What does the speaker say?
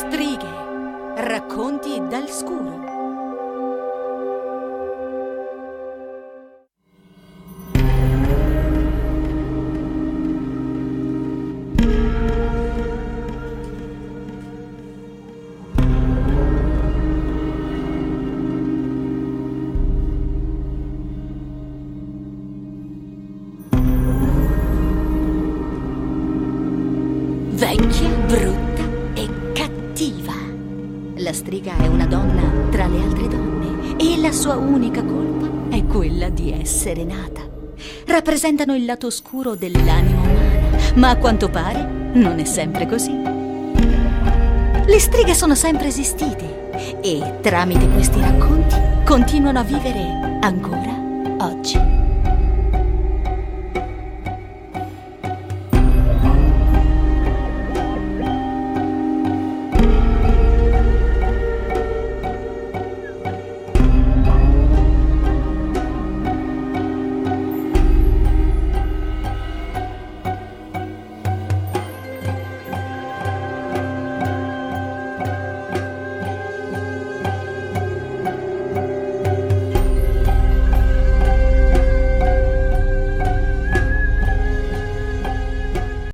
Streghe, racconti dal scuro. Vecchia, brutta e cattiva. La strega è una donna tra le altre donne e la sua unica colpa è quella di essere nata. Rappresentano il lato oscuro dell'anima umana, ma a quanto pare non è sempre così. Le streghe sono sempre esistite e tramite questi racconti continuano a vivere ancora oggi.